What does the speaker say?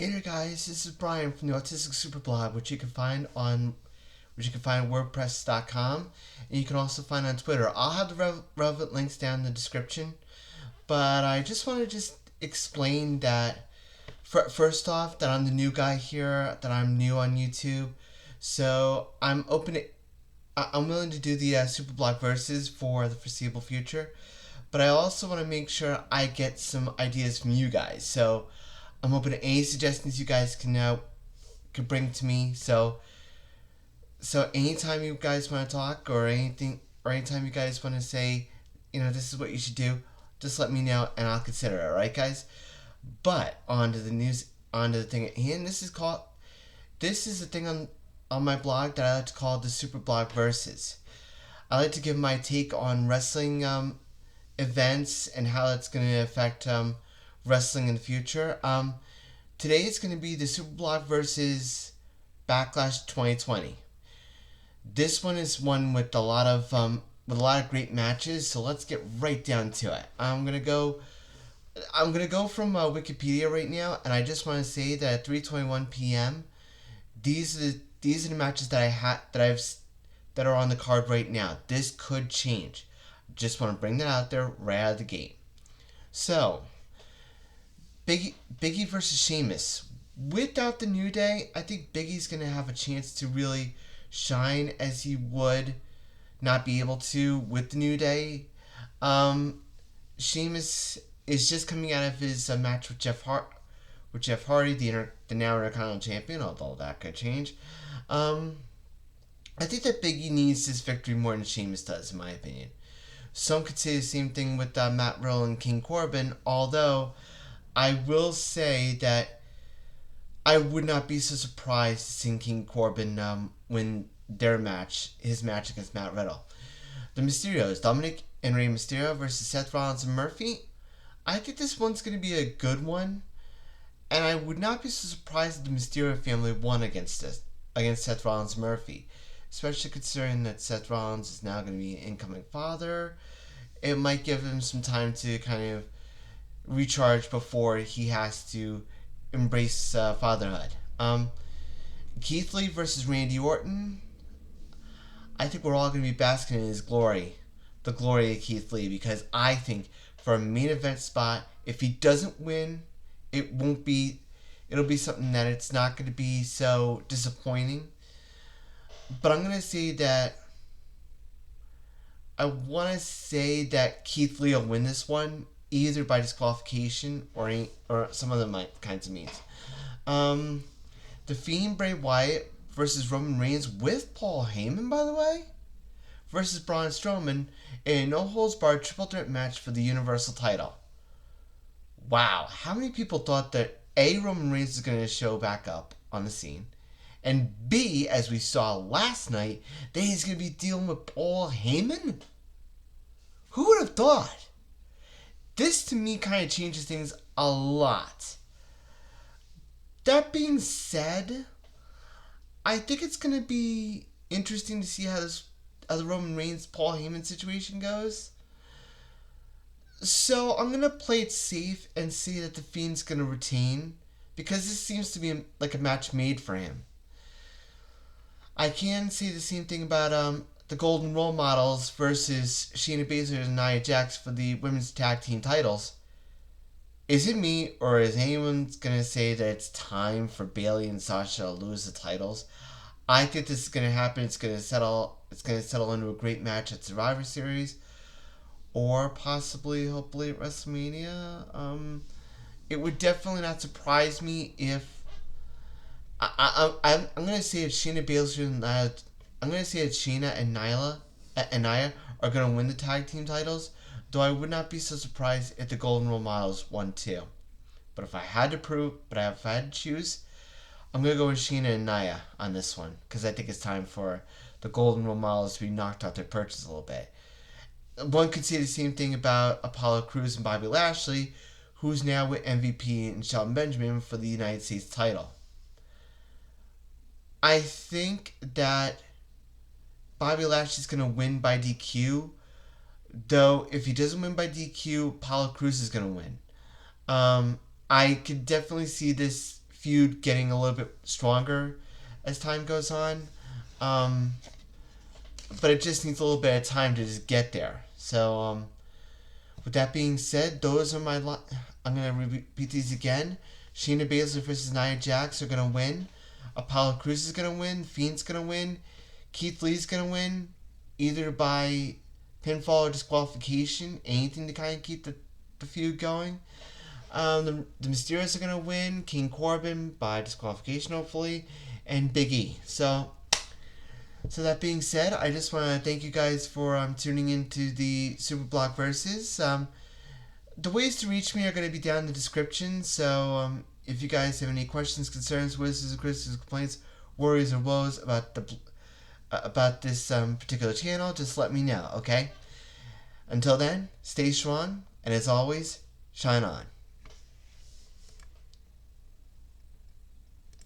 Hey there guys, this is Brian from the Autistic SuperBlog, which you can find on WordPress.com, and you can also find on Twitter. I'll have the relevant links down in the description, but I just want to explain that first off, that I'm the new guy here, that I'm new on YouTube, so I'm willing to do the SuperBlog verses for the foreseeable future, but I also want to make sure I get some ideas from you guys. So I'm open to any suggestions you guys can bring to me. So anytime you guys want to talk or anything, or anytime you guys want to say, this is what you should do, just let me know and I'll consider it. All right, guys. But on to the thing at hand. This is a thing on my blog that I like to call the SuperBlog verses. I like to give my take on wrestling events and how it's going to affect wrestling in the future. Today it's going to be the SuperBlog versus Backlash 2020. This one is one with a lot of great matches. So let's get right down to it. I'm gonna go from Wikipedia right now, and I just want to say that at 3:21 p.m. these are the matches that are on the card right now. This could change. Just want to bring that out there right out of the gate. So, Biggie versus Sheamus. Without the New Day, I think Biggie's going to have a chance to really shine as he would not be able to with the New Day. Sheamus is just coming out of his match with Jeff Hardy, the now Intercontinental Champion, although that could change. I think that Biggie needs this victory more than Sheamus does, in my opinion. Some could say the same thing with Matt Riddle and King Corbin, although I will say that I would not be so surprised to see King Corbin win his match against Matt Riddle. The Mysterios, Dominic and Rey Mysterio versus Seth Rollins and Murphy. I think this one's going to be a good one, and I would not be so surprised if the Mysterio family won against Seth Rollins and Murphy, especially considering that Seth Rollins is now going to be an incoming father. It might give him some time to kind of recharge before he has to embrace fatherhood. Keith Lee versus Randy Orton. I think we're all going to be basking in his glory, the glory of Keith Lee, because I think for a main event spot, if he doesn't win, it'll be something that it's not going to be so disappointing. But I'm going to say that I want to say that Keith Lee will win this one, either by disqualification or some other kinds of means. The Fiend Bray Wyatt versus Roman Reigns with Paul Heyman, by the way, versus Braun Strowman in a no-holds-barred triple threat match for the Universal title. Wow, how many people thought that A, Roman Reigns is going to show back up on the scene, and B, as we saw last night, that he's going to be dealing with Paul Heyman? Who would have thought? This, to me, kind of changes things a lot. That being said, I think it's going to be interesting to see how the Roman Reigns Paul Heyman situation goes. So I'm going to play it safe and say that the Fiend's going to retain, because this seems to be like a match made for him. I can say the same thing about the Golden Role Models versus Shayna Baszler and Nia Jax for the women's tag team titles. Is it me, or is anyone going to say that it's time for Bayley and Sasha to lose the titles? I think this is going to happen. It's going to settle into a great match at Survivor Series, or possibly, hopefully, at WrestleMania. It would definitely not surprise me if I'm going to say that Shayna Baszler and Shayna and Nia are going to win the tag team titles. Though I would not be so surprised if the Golden Role Models won too. But if I had to choose, I'm going to go with Sheena and Nia on this one, because I think it's time for the Golden Role Models to be knocked out their perches a little bit. One could say the same thing about Apollo Crews and Bobby Lashley, who's now with MVP and Shelton Benjamin for the United States title. I think that Bobby Lashley's going to win by DQ, though if he doesn't win by DQ, Apollo Crews is going to win. I could definitely see this feud getting a little bit stronger as time goes on. But it just needs a little bit of time to just get there. So, with that being said, those are my... I'm going to repeat these again. Shayna Baszler versus Nia Jax are going to win. Apollo Crews is going to win. Fiend's going to win. Keith Lee's going to win. Either by pinfall or disqualification. Anything to kind of keep the feud going. The Mysterios are going to win. King Corbin by disqualification, hopefully. And Big E. So that being said, I just want to thank you guys for tuning into the SuperBlog Versus. The ways to reach me are going to be down in the description. So if you guys have any questions, concerns, wishes, criticisms, complaints, worries, or woes about this particular channel, just let me know, okay? Until then, stay strong, and as always, shine on.